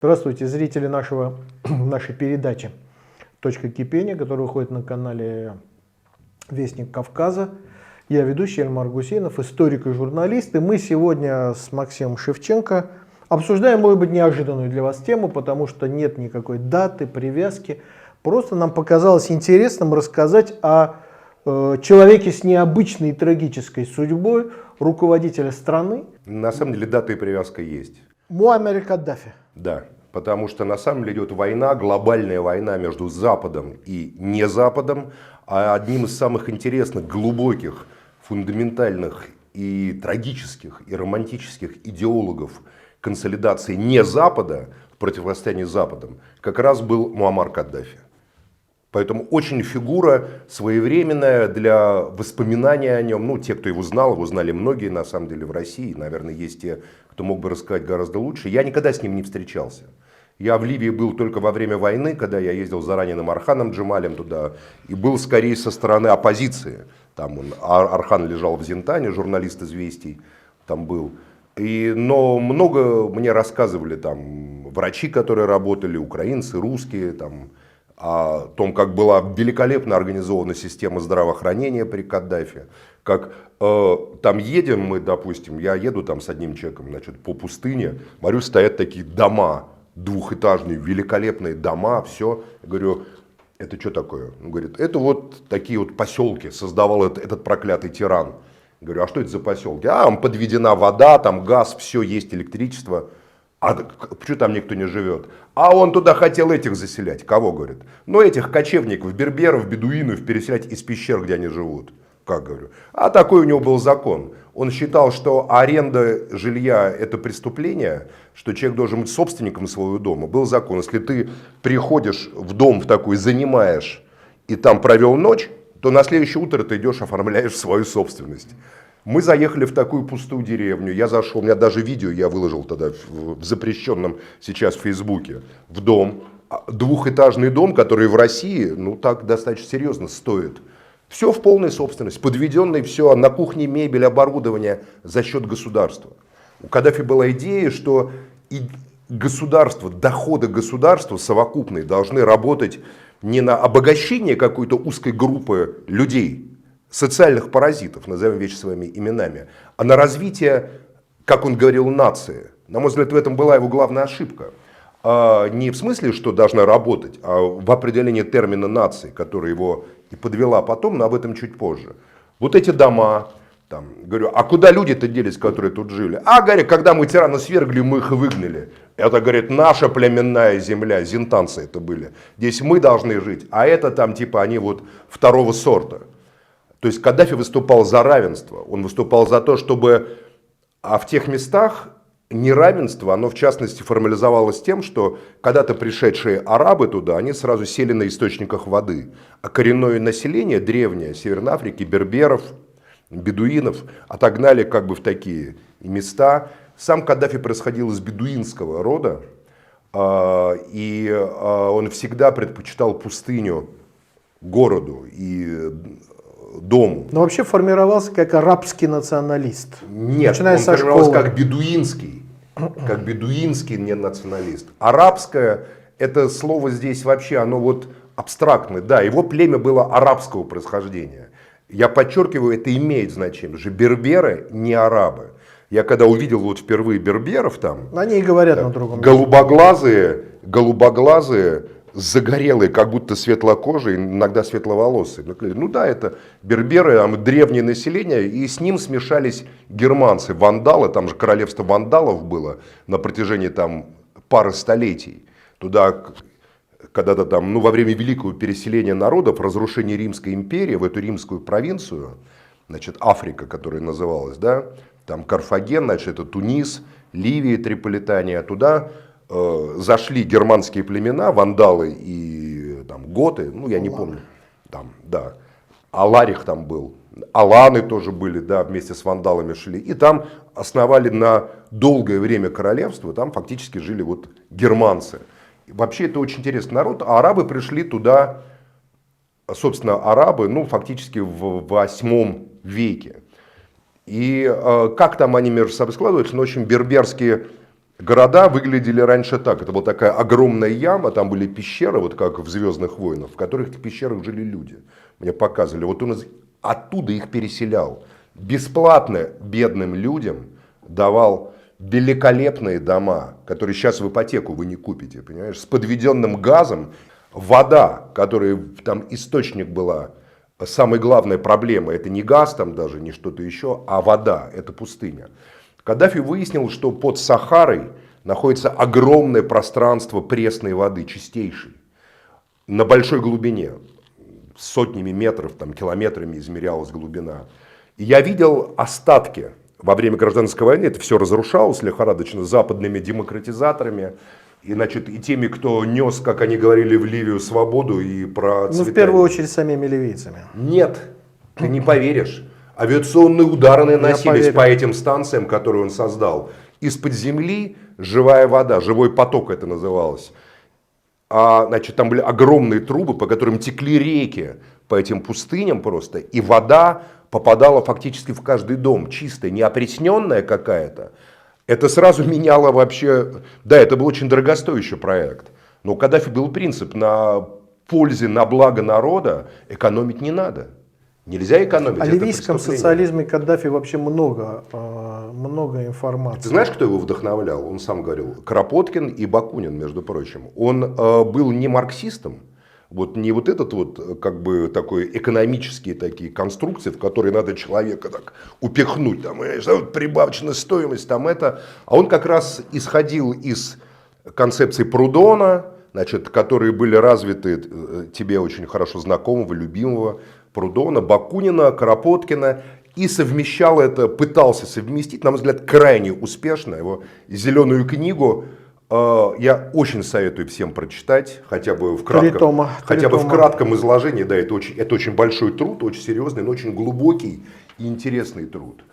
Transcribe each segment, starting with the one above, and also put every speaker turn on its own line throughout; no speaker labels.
Здравствуйте, зрители нашей передачи «Точка кипения», которая выходит на канале «Вестник Кавказа». Я ведущий Эльмар Гусейнов, историк и журналист. И мы сегодня с Максимом Шевченко обсуждаем, может быть, неожиданную для вас тему, потому что нет никакой даты, привязки. Просто нам показалось интересным рассказать о человеке с необычной и трагической судьбой, руководителя страны.
На самом деле дата и привязка есть.
Муаммар Каддафи.
Да, потому что на самом деле идет война, глобальная война между Западом и не Западом. А одним из самых интересных, глубоких, фундаментальных и трагических, и романтических идеологов консолидации не Запада в противостоянии с Западом как раз был Муаммар Каддафи. Поэтому очень фигура своевременная для воспоминания о нем. Ну, те, кто его знали многие, на самом деле, в России. Наверное, есть те, кто мог бы рассказать гораздо лучше. Я никогда с ним не встречался. Я в Ливии был только во время войны, когда я ездил за раненым Арханом Джемалем туда. И был скорее со стороны оппозиции. Там Архан лежал в Зинтане, журналист «Известий» там был. Но много мне рассказывали там врачи, которые работали, украинцы, русские, там, о том, как была великолепно организована система здравоохранения при Каддафи, как там едем мы, допустим, я еду там с одним человеком, значит, по пустыне, смотрю, стоят такие дома, двухэтажные, великолепные дома, все, я говорю, это что такое? Он говорит, это вот такие вот поселки создавал этот проклятый тиран. Я говорю, а что это за поселки? А, там подведена вода, там газ, все, есть электричество. А почему там никто не живет? А он туда хотел этих заселять. Кого, говорит? Ну, этих кочевников, берберов, бедуинов переселять из пещер, где они живут. Как, говорю? А такой у него был закон. Он считал, что аренда жилья – это преступление, что человек должен быть собственником своего дома. Был закон. Если ты приходишь в дом в такой, занимаешь и там провел ночь, то на следующее утро ты идешь, оформляешь свою собственность. Мы заехали в такую пустую деревню, я зашел, у меня даже видео я выложил тогда в запрещенном сейчас в Фейсбуке, в дом, двухэтажный дом, который в России, ну так достаточно серьезно стоит. Все в полной собственности, подведенное все, на кухне мебель, оборудование за счет государства. У Каддафи была идея, что и государство, доходы государства совокупные должны работать не на обогащение какой-то узкой группы людей, социальных паразитов, назовем вещи своими именами, а на развитие, как он говорил, нации. На мой взгляд, в этом была его главная ошибка. Не в смысле, что должна работать, а в определении термина нации, которая его и подвела потом, но об этом чуть позже. Вот эти дома, там, говорю, а куда люди-то делись, которые тут жили? А, говорят, когда мы тирана свергли, мы их выгнали. Это, говорит, наша племенная земля, зинтанцы это были. Здесь мы должны жить, а это там типа они вот второго сорта. То есть Каддафи выступал за равенство, он выступал за то, чтобы, а в тех местах неравенство, оно в частности формализовалось тем, что когда-то пришедшие арабы туда, они сразу сели на источниках воды, а коренное население, древнее, Северной Африки, берберов, бедуинов, отогнали как бы в такие места. Сам Каддафи происходил из бедуинского рода, и он всегда предпочитал пустыню городу и дому.
Но вообще формировался как арабский националист.
Нет,
начиная
он
со
формировался
школы.
как бедуинский не националист. Арабское, это слово здесь вообще, оно вот абстрактное. Да, его племя было арабского происхождения. Я подчеркиваю, это имеет значение, потому что берберы не арабы. Я когда увидел вот впервые берберов там,
Они и говорят
так,
на другом
голубоглазые, загорелые, как будто светлокожие, иногда светловолосые. Ну да, это берберы, там, древнее население, и с ним смешались германцы, вандалы, там же королевство вандалов было на протяжении там пары столетий. Туда когда-то там, ну, во время великого переселения народов, разрушения Римской империи в эту римскую провинцию, значит, Африка, которая называлась, да, там Карфаген, значит, это Тунис, Ливия, Триполитания, туда зашли германские племена, вандалы и там, готы, ну я не помню, там, да, Аларих там был, аланы тоже были, да, вместе с вандалами шли, и там основали на долгое время королевство, там фактически жили вот германцы. И вообще это очень интересный народ, а арабы пришли туда, собственно, арабы, ну фактически в 8 веке. И как там они между собой складываются, ну, в общем, берберские Города выглядели раньше так. Это была такая огромная яма, там были пещеры, вот как в «Звездных войнах», в которых в пещерах жили люди. Мне показывали. Вот он оттуда их переселял. Бесплатно бедным людям давал великолепные дома, которые сейчас в ипотеку вы не купите, понимаешь, с подведенным газом. Вода, которая там источник была, самая главная проблема, это не газ там даже, не что-то еще, а вода, это пустыня. Каддафи выяснил, что под Сахарой находится огромное пространство пресной воды, чистейшей, на большой глубине, сотнями метров, там, километрами измерялась глубина. И я видел остатки во время гражданской войны, это все разрушалось лихорадочно западными демократизаторами, и, значит, и теми, кто нес, как они говорили, в Ливию свободу и процветание.
Ну, в первую очередь, самими ливийцами.
Нет, ты не поверишь. Авиационные удары наносились по этим станциям, которые он создал. Из-под земли живая вода, живой поток это называлось. Значит, там были огромные трубы, по которым текли реки по этим пустыням просто. И вода попадала фактически в каждый дом, чистая, не опресненная какая-то. Это сразу меняло вообще... Да, это был очень дорогостоящий проект. Но у Каддафи был принцип: на пользе, на благо народа экономить не надо. Нельзя экономить.
О ливийском социализме Каддафи вообще много информации.
Ты знаешь, кто его вдохновлял? Он сам говорил. Кропоткин и Бакунин, между прочим. Он был не марксистом, вот не вот этот вот как бы такой экономические такие конструкции, в которые надо человека так упихнуть, там, прибавочная стоимость, там это. А он как раз исходил из концепции Прудона, значит, которые были развиты тебе очень хорошо знакомого, любимого Прудона, Бакунина, Кропоткина, и совмещал это, пытался совместить, на мой взгляд, крайне успешно. Его «Зеленую книгу» я очень советую всем прочитать, хотя бы в кратком изложении. Да, это очень большой труд, очень серьезный, но очень глубокий и интересный труд.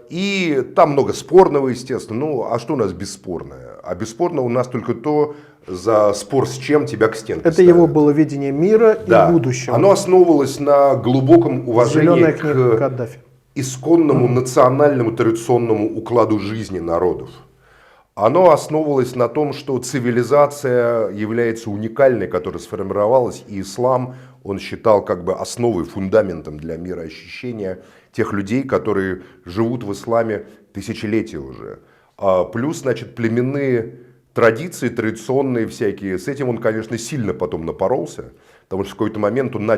И там много спорного, естественно. Ну, а что у нас бесспорное? А бесспорно у нас только то, за спор с чем тебя к стенке
Это
ставят.
его было видение мира и будущего.
Оно основывалось на глубоком уважении к исконному национальному традиционному укладу жизни народов. Оно основывалось на том, что цивилизация является уникальной, которая сформировалась, и ислам он считал как бы основой, фундаментом для мироощущения тех людей, которые живут в исламе тысячелетия уже. Плюс, значит, племенные традиции, традиционные всякие, с этим он, конечно, сильно потом напоролся, потому что в какой-то момент он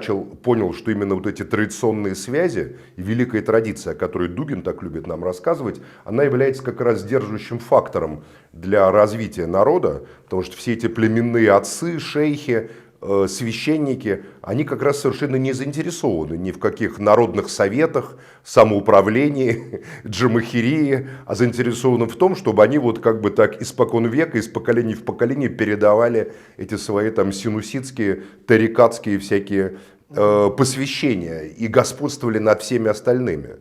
понял, что именно вот эти традиционные связи и великая традиция, о которой Дугин так любит нам рассказывать, она является как раз сдерживающим фактором для развития народа, потому что все эти племенные отцы, шейхи, священники, они как раз совершенно не заинтересованы ни в каких народных советах, самоуправлении, джамахирии, а заинтересованы в том, чтобы они вот как бы так испокон века, из поколения в поколение передавали эти свои там синуситские, тарикатские всякие посвящения и господствовали над всеми остальными.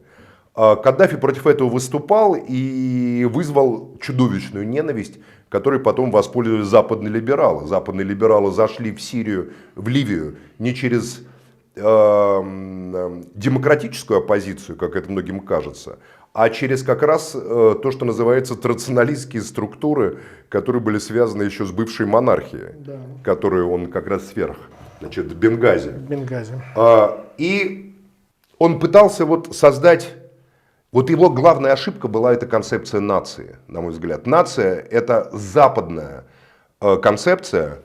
Каддафи против этого выступал и вызвал чудовищную ненависть, которой потом воспользовались западные либералы. Западные либералы зашли в Сирию, в Ливию не через демократическую оппозицию, как это многим кажется, а через как раз то, что называется традиционалистские структуры, которые были связаны еще с бывшей монархией, да, которую он как раз сверх, значит, Бенгази. И он пытался вот создать... Вот его главная ошибка была эта концепция нации, на мой взгляд. Нация – это западная концепция,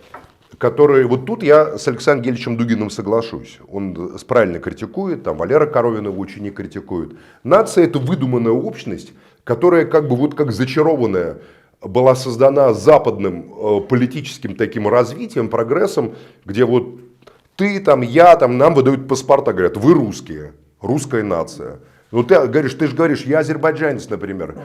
которая… Вот тут я с Александром Гельевичем Дугиным соглашусь. Он правильно критикует, там Валера Коровин, его ученик, критикует. Нация – это выдуманная общность, которая как бы вот как зачарованная была создана западным политическим таким развитием, прогрессом, где вот ты там, я там, нам выдают паспорта, говорят, вы русские, русская нация. Ну ты же говоришь, я азербайджанец, например.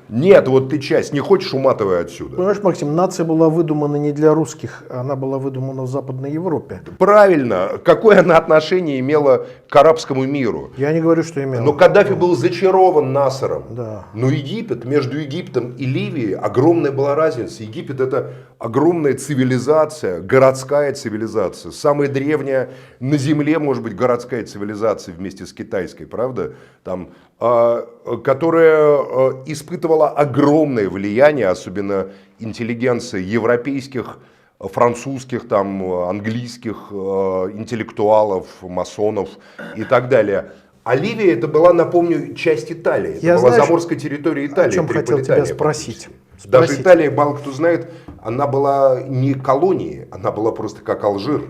Нет, вот ты часть, не хочешь, уматывай отсюда.
Понимаешь, Максим, нация была выдумана не для русских, она была выдумана в Западной Европе.
Правильно. Какое она отношение имела к арабскому миру?
Я не говорю, что имела.
Но Каддафи был зачарован Насером.
Да.
Но Египет, между Египтом и Ливией огромная была разница. Египет — это огромная цивилизация, городская цивилизация. Самая древняя на земле, может быть, городская цивилизация вместе с китайской, правда? там, которая испытывала огромное влияние, особенно интеллигенции европейских, французских, там, английских интеллектуалов, масонов и так далее. А Ливия это была, напомню, часть Италии. Это была заморская территория Италии.
О чем хотел тебя спросить.
Даже Италия, мало кто знает, она была не колонией, она была просто как Алжир.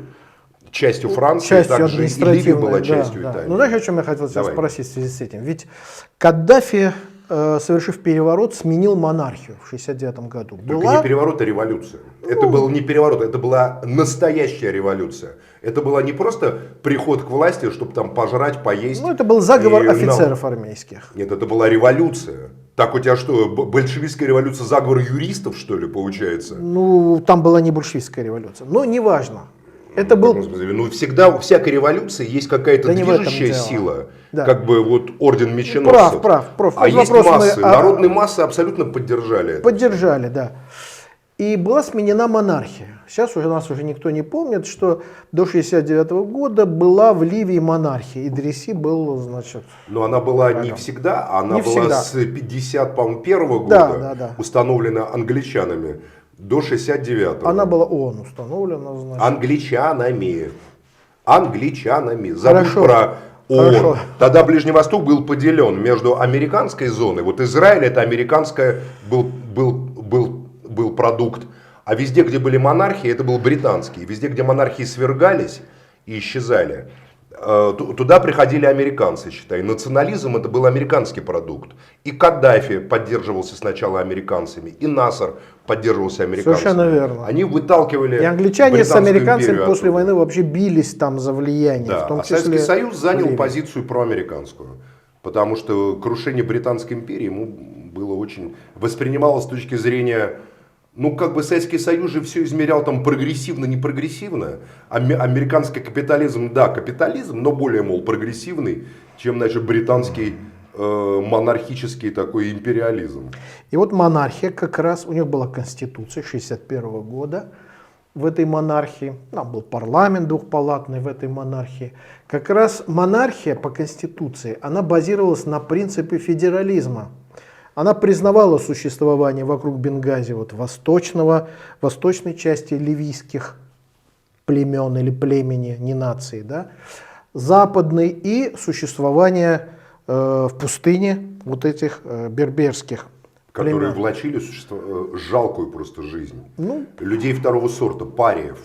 Частью Франции,
частью
также и Ливия была частью Италии.
Ну, знаешь, о чем я хотел тебя спросить в связи с этим? Ведь Каддафи, совершив переворот, сменил монархию в 1969 году.
Только не переворот, а революция. Это был не переворот, это была настоящая революция. Это была не просто приход к власти, чтобы там пожрать, поесть.
Ну, это был заговор офицеров армейских.
Нет, это была революция. Так у тебя что, большевистская революция, заговор юристов, что ли, получается?
Ну, там была не большевистская революция. Но неважно. Это был...
Ну, всегда у всякой революции есть какая-то движущая сила, как бы вот орден меченосцев.
Прав.
А есть массы, народные массы абсолютно поддержали это.
Поддержали, да. И была сменена монархия. Сейчас у нас уже никто не помнит, что до 1969 года была в Ливии монархия. Идриси был, значит...
Но она была не всегда, она была с 1951 года установлена англичанами. До 69-го.
Она была ООН установлена, значит.
Англичанами. Забудь про ООН. Хорошо. Тогда Ближний Восток был поделен между американской зоной. Вот Израиль это американская был продукт. А везде, где были монархии, это был британский. Везде, где монархии свергались и исчезали, туда приходили американцы, считай. Национализм это был американский продукт. И Каддафи поддерживался сначала американцами, и Насер поддерживался американцами.
Совершенно верно.
Они выталкивали.
И англичане с американцами после войны вообще бились там за влияние.
Да.
В том числе
Советский Союз занял позицию проамериканскую. Потому что крушение Британской империи ему было очень... воспринималось с точки зрения... Ну, как бы Советский Союз же все измерял там прогрессивно, не прогрессивно. Американский капитализм, да, капитализм, но более, мол, прогрессивный, чем, значит, британский монархический такой империализм.
И вот монархия как раз, у них была конституция 1961 года в этой монархии, там был парламент двухпалатный в этой монархии. Как раз монархия по конституции, она базировалась на принципе федерализма. Она признавала существование вокруг Бенгази вот восточной части ливийских племен или племени, не нации, да, западной и существование в пустыне вот этих берберских
которые
племен.
влачили жалкую просто жизнь. Людей второго сорта, париев.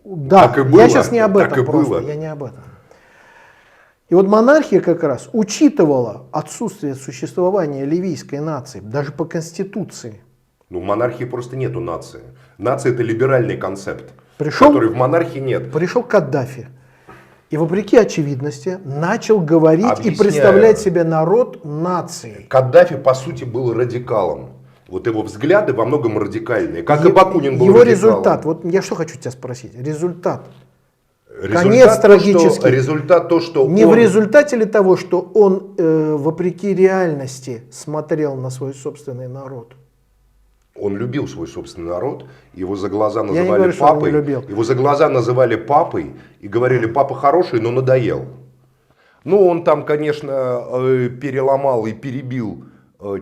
Да,
так и было,
я сейчас не об этом
так и
просто,
было.
я не об этом. И вот монархия как раз учитывала отсутствие существования ливийской нации, даже по конституции.
Ну, в монархии просто нету нации. Нация это либеральный концепт, который в монархии нет.
Пришел Каддафи. И вопреки очевидности начал говорить и представлять себе народ нацией.
Каддафи по сути был радикалом. Вот его взгляды во многом радикальные. Как и Бакунин был
его
радикалом.
Результат, вот я что хочу тебя спросить. Результат. Конец трагический.
Результат то, что
не в результате ли того, что он вопреки реальности смотрел на свой собственный народ?
Он любил свой собственный народ, его за глаза называли папой. Его за глаза называли папой и говорили: папа хороший, но надоел. Ну, он там, конечно, переломал и перебил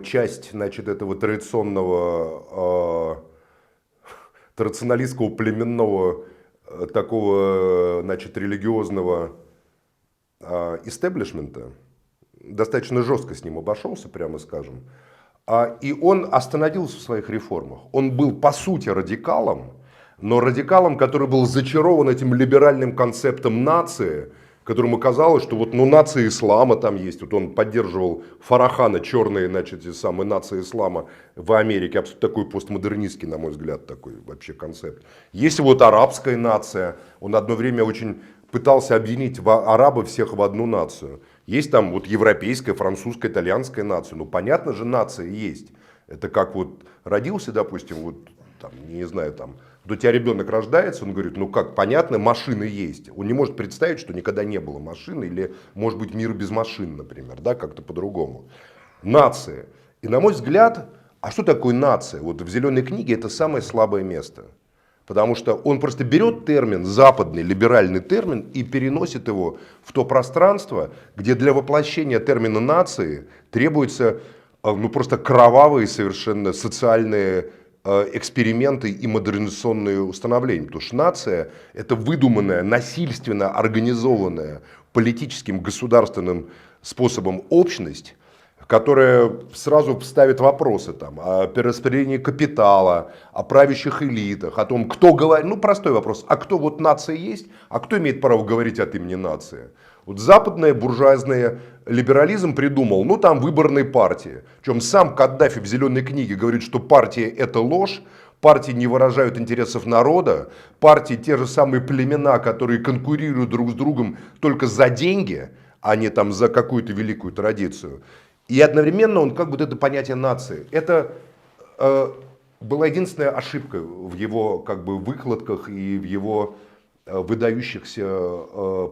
часть, значит, этого традиционалистского племенного такого, значит, религиозного истеблишмента. Достаточно жестко с ним обошелся, прямо скажем. И он остановился в своих реформах. Он был по сути радикалом, но радикалом, который был зачарован этим либеральным концептом нации, которому казалось, что вот нация ислама там есть. Вот он поддерживал Фарахана, черные, значит, те самые нации ислама в Америке. Абсолютно такой постмодернистский, на мой взгляд, такой вообще концепт. Есть вот арабская нация. Он одно время очень пытался объединить арабов всех в одну нацию. Есть там вот европейская, французская, итальянская нация. Ну, понятно же, нация есть. Это как вот родился, допустим, вот там, не знаю, там, у тебя ребенок рождается, он говорит: ну как, понятно, машины есть. Он не может представить, что никогда не было машины, или может быть мир без машин, например, да, как-то по-другому. Нация. И на мой взгляд, а что такое нация? Вот в зеленой книге это самое слабое место. Потому что он просто берет термин, западный либеральный термин, и переносит его в то пространство, где для воплощения термина нации требуются просто кровавые совершенно социальные эксперименты и модернизационные установления. Потому что нация – это выдуманная, насильственно организованная политическим государственным способом общность, которая сразу ставит вопросы там, о перераспределении капитала, о правящих элитах, о том, кто говорит, ну простой вопрос, а кто вот нация есть, а кто имеет право говорить от имени нации? Вот западный буржуазный либерализм придумал, ну там выборные партии. Причем сам Каддафи в зеленой книге говорит, что партии это ложь, партии не выражают интересов народа, партии те же самые племена, которые конкурируют друг с другом только за деньги, а не там за какую-то великую традицию. И одновременно он как бы вот это понятие нации. Это была единственная ошибка в его как бы выкладках и в его выдающихся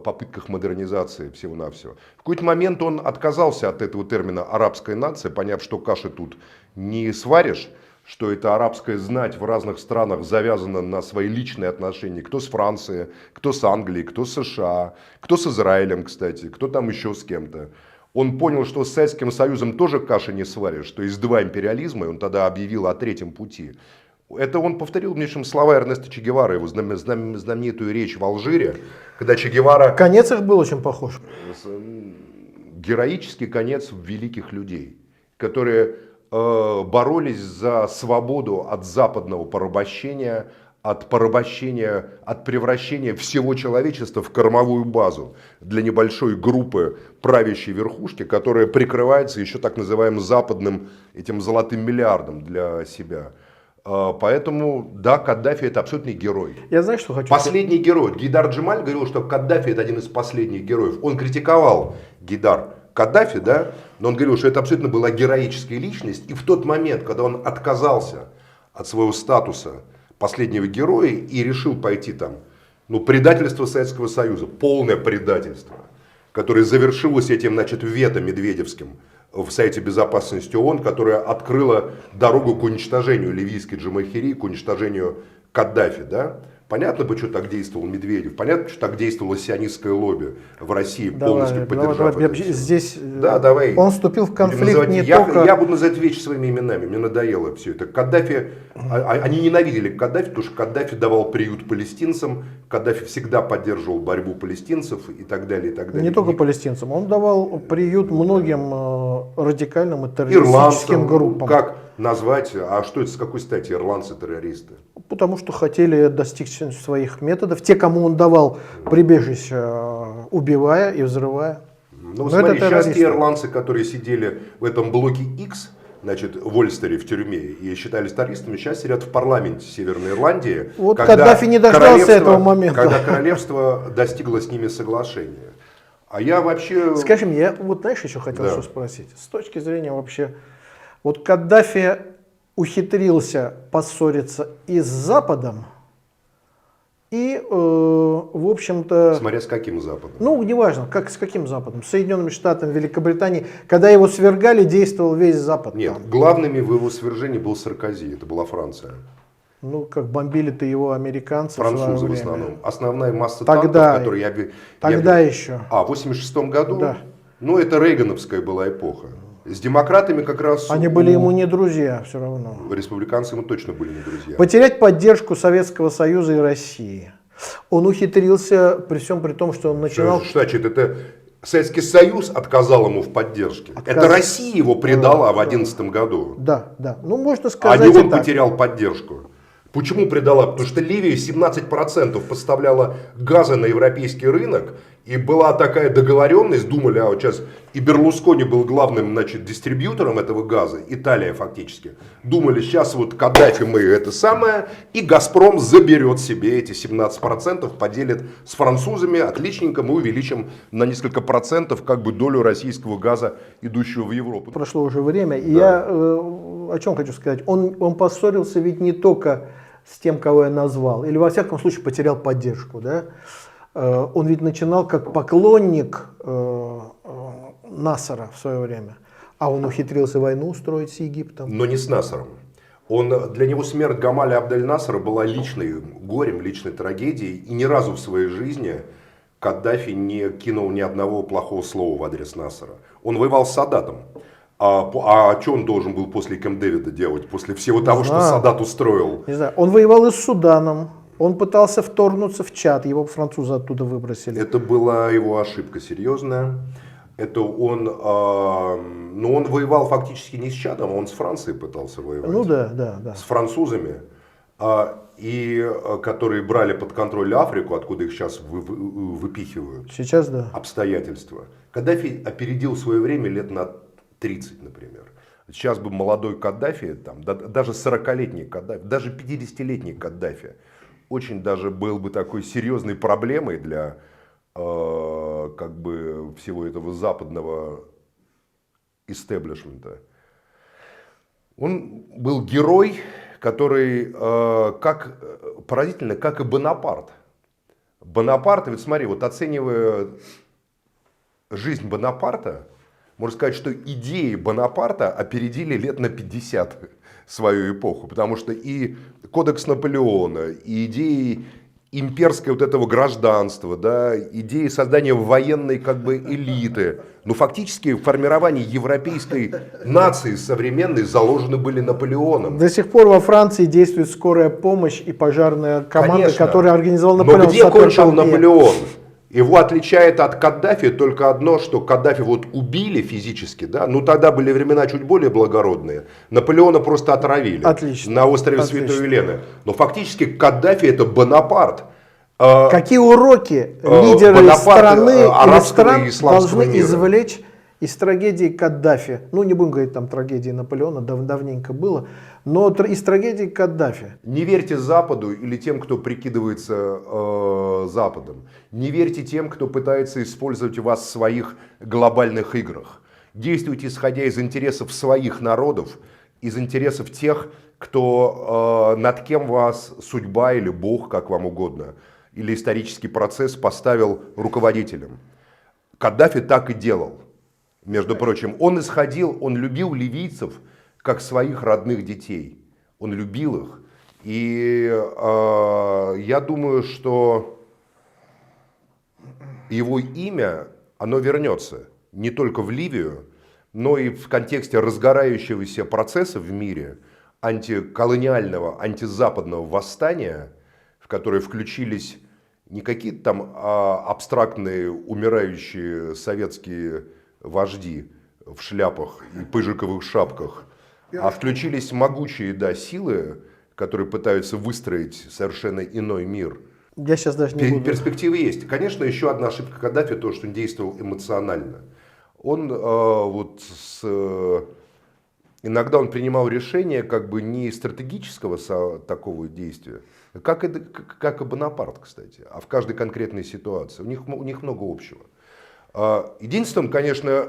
попытках модернизации всего-навсего. В какой-то момент он отказался от этого термина «арабская нация», поняв, что каши тут не сваришь, что это арабская знать в разных странах завязана на свои личные отношения. Кто с Францией, кто с Англией, кто с США, кто с Израилем, кстати, кто там еще с кем-то. Он понял, что с Советским Союзом тоже каши не сваришь, что есть два империализма, и он тогда объявил о третьем пути. Это он повторил, в общем, слова Эрнеста Че Гевары, его знаменитую речь в Алжире, когда Че Гевара...
Конец их был очень похож.
Героический конец великих людей, которые боролись за свободу от западного порабощения, от превращения всего человечества в кормовую базу для небольшой группы правящей верхушки, которая прикрывается еще так называемым западным этим золотым миллиардом для себя. Поэтому, да, Каддафи это абсолютный герой.
Я знаю, что хочу.
Последний герой. Гейдар Джемаль говорил, что Каддафи это один из последних героев. Он критиковал Гейдар Каддафи, да, но он говорил, что это абсолютно была героическая личность. И в тот момент, когда он отказался от своего статуса последнего героя и решил пойти там, предательство Советского Союза, полное предательство, которое завершилось этим, вето медведевским в Совете Безопасности ООН, которое открыло дорогу к уничтожению ливийской джамахирии, к уничтожению Каддафи, да? Понятно, почему так действовал Медведев, понятно, почему так действовало сионистское лобби в России, полностью поддержав это.
Здесь
давай.
Он вступил в конфликт только...
Я буду называть вещи своими именами, мне надоело все это. Каддафи, они ненавидели Каддафи, потому что Каддафи давал приют палестинцам, Каддафи всегда поддерживал борьбу палестинцев и так далее, и так далее.
Не только палестинцам, он давал приют многим радикальным и террористическим группам.
Как назвать, а что это, с какой стати ирландцы террористы?
Потому что хотели достичь своих методов. Те, кому он давал прибежище, убивая и взрывая.
Ну, смотри, сейчас те ирландцы, которые сидели в этом блоке X, в Ольстере в тюрьме и считались террористами, сейчас сидят в парламенте Северной Ирландии.
Вот Каддафи не дождался этого момента.
Когда королевство достигло с ними соглашения. А я вообще...
Скажи мне, я знаешь, еще хотел что спросить. С точки зрения вообще... Вот Каддафи ухитрился поссориться и с Западом, и, в общем-то...
Смотря с каким Западом.
Ну, неважно, с каким Западом. С Соединенными Штатами, Великобританией. Когда его свергали, действовал весь Запад.
Нет,
там.
главными в его свержении был Саркози, это была Франция.
Ну, как бомбили-то его американцы.
Французы в основном. Основная масса
тогда,
танков, которые
Тогда еще.
В 86-м году?
Да.
Ну, это рейгановская была эпоха. С демократами как раз...
Они были ему не друзья все равно.
Республиканцы ему точно были не друзья.
Потерять поддержку Советского Союза и России. Он ухитрился, при всем при том, что он начинал...
Что значит, это Советский Союз отказал ему в поддержке. Это Россия его предала в 2011 году.
Да. Ну, можно сказать,
а не он потерял поддержку. Почему предала? Потому что Ливия 17% поставляла газа на европейский рынок. И была такая договоренность, думали, вот сейчас и Берлускони был главным, дистрибьютором этого газа, Италия фактически. Думали, сейчас вот Каддафи мы это самое, и Газпром заберет себе эти 17%, поделит с французами, отличненько, мы увеличим на несколько процентов долю российского газа, идущего в Европу.
Прошло уже время, и я о чем хочу сказать. Он поссорился ведь не только с тем, кого я назвал, или во всяком случае потерял поддержку, да? Он ведь начинал как поклонник Насара в свое время, а он ухитрился войну устроить с Египтом.
Но не с Насаром. Для него смерть Гамаля Абдель-Насера была личной горем, личной трагедией. И ни разу в своей жизни Каддафи не кинул ни одного плохого слова в адрес Насера. Он воевал с Садатом. А что он должен был после Кэмп-Дэвида делать? После всего того, что Садат устроил?
Не знаю. Он воевал и с Суданом. Он пытался вторгнуться в Чад. Его французы оттуда выбросили.
Это была его ошибка серьезная. Это он воевал фактически не с Чадом, он с Францией пытался воевать.
Ну да.
С французами, которые брали под контроль Африку, откуда их сейчас выпихивают.
Сейчас да.
Обстоятельства. Каддафи опередил свое время лет на 30, например. Сейчас бы молодой Каддафи, даже 40-летний Каддафи, даже 50-летний Каддафи, очень даже был бы такой серьезной проблемой для всего этого западного истеблишмента. Он был герой, который, поразительно, как и Бонапарт. Бонапарт, ведь смотри, вот оценивая жизнь Бонапарта, можно сказать, что идеи Бонапарта опередили лет на 50 свою эпоху. Потому что и кодекс Наполеона, и идеи имперское вот этого гражданства, да, идеи создания военной элиты. Но фактически в формировании европейской нации современной заложены были Наполеоном.
До сих пор во Франции действует скорая помощь и пожарная команда,
Конечно.
Которая организовал Наполеон.
Но где кончил Наполеон? Его отличает от Каддафи только одно, что Каддафи убили физически, да, тогда были времена чуть более благородные. Наполеона просто отравили.
Отлично.
На острове Святой Елены. Но фактически Каддафи это Бонапарт.
Какие уроки лидеры страны или стран должны
мира
извлечь из трагедии Каддафи? Не будем говорить трагедии Наполеона, давненько было, но из трагедии Каддафи.
Не верьте Западу или тем, кто прикидывается Западом. Не верьте тем, кто пытается использовать вас в своих глобальных играх. Действуйте, исходя из интересов своих народов, из интересов тех, над кем вас судьба или Бог, как вам угодно, или исторический процесс поставил руководителем. Каддафи так и делал. Между прочим, он любил ливийцев как своих родных детей. Он любил их. И я думаю, что его имя, оно вернется не только в Ливию, но и в контексте разгорающегося процесса в мире, антиколониального, антизападного восстания, в которое включились не какие-то там абстрактные умирающие советские вожди в шляпах и пыжиковых шапках, а включились могучие силы, которые пытаются выстроить совершенно иной мир.
Я сейчас даже не буду.
Перспективы есть. Конечно, еще одна ошибка Каддафи, то, что он действовал эмоционально. Иногда он принимал решения не стратегического такого действия, как и Бонапарт, кстати, а в каждой конкретной ситуации. У них много общего. Единственное, конечно,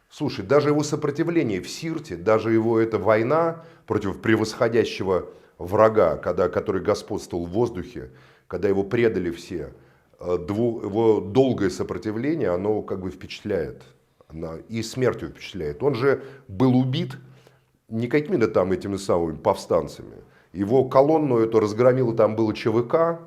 слушай, даже его сопротивление в Сирте, даже его эта война против превосходящего врага, который господствовал в воздухе, когда его предали все, его долгое сопротивление, оно впечатляет. И смертью впечатляет. Он же был убит не какими-то этими самыми повстанцами. Его колонну эту разгромило, там было ЧВК,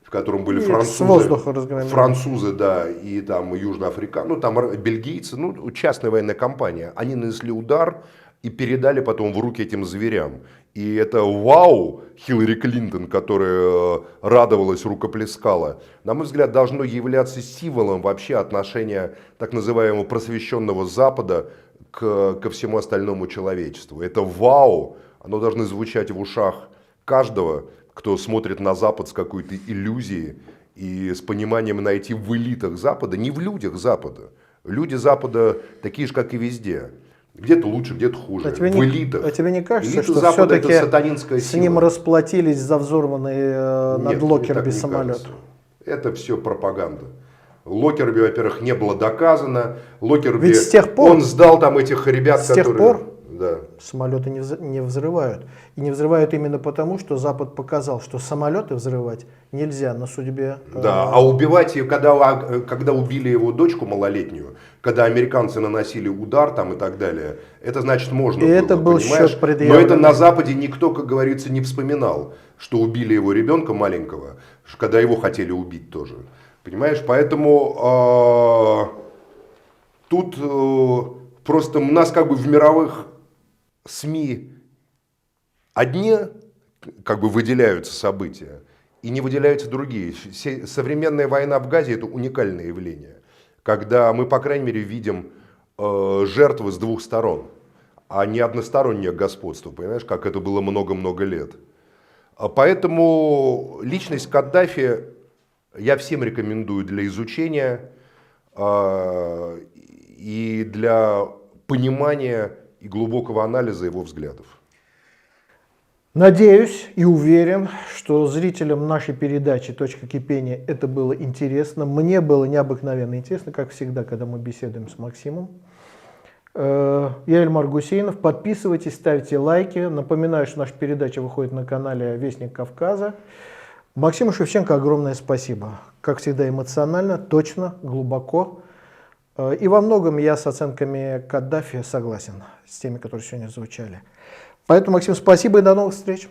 в котором были французы.
С воздуха разгромили.
Французы, да, и южноафриканцы, бельгийцы, частная военная компания. Они нанесли удар и передали потом в руки этим зверям. И это вау, Хиллари Клинтон, которая радовалась, рукоплескала, на мой взгляд, должно являться символом вообще отношения так называемого просвещенного Запада ко всему остальному человечеству. Это вау, оно должно звучать в ушах каждого, кто смотрит на Запад с какой-то иллюзией и с пониманием найти в элитах Запада, не в людях Запада. Люди Запада такие же, как и везде. Где-то лучше, где-то хуже. В элитах.
А тебе не кажется,
Элита
что
Запада
все-таки
это сатанинская
с
сила?
ним расплатились за взорванный над Локерби самолет?
Кажется. Это все пропаганда. Локерби, во-первых, не было доказано. Локерби,
ведь с тех пор,
он сдал этих ребят,
с тех пор
Да.
Самолеты не взрывают. И не взрывают именно потому, что Запад показал, что самолеты взрывать нельзя на судьбе.
Да, а убивать ее, когда убили его дочку малолетнюю, когда американцы наносили удар там и так далее, это значит можно
И
было,
это был
понимаешь?
счет
Но
предъявленный.
это на Западе никто, как говорится, не вспоминал, что убили его ребенка маленького, когда его хотели убить тоже. Понимаешь, поэтому тут просто у нас как бы в мировых СМИ одни как бы выделяются события, и не выделяются другие. Современная война в Газе – это уникальное явление, когда мы, по крайней мере, видим жертвы с двух сторон, а не одностороннее господство, понимаешь, как это было много-много лет. Поэтому личность Каддафи я всем рекомендую для изучения и для понимания и глубокого анализа его взглядов.
Надеюсь и уверен, что зрителям нашей передачи «Точка кипения» это было интересно. Мне было необыкновенно интересно, как всегда, когда мы беседуем с Максимом. Я Эльмар Гусейнов. Подписывайтесь, ставьте лайки. Напоминаю, что наша передача выходит на канале «Вестник Кавказа». Максиму Шевченко огромное спасибо. Как всегда, эмоционально, точно, глубоко. И во многом я с оценками Каддафи согласен, с теми, которые сегодня звучали. Поэтому, Максим, спасибо и до новых встреч.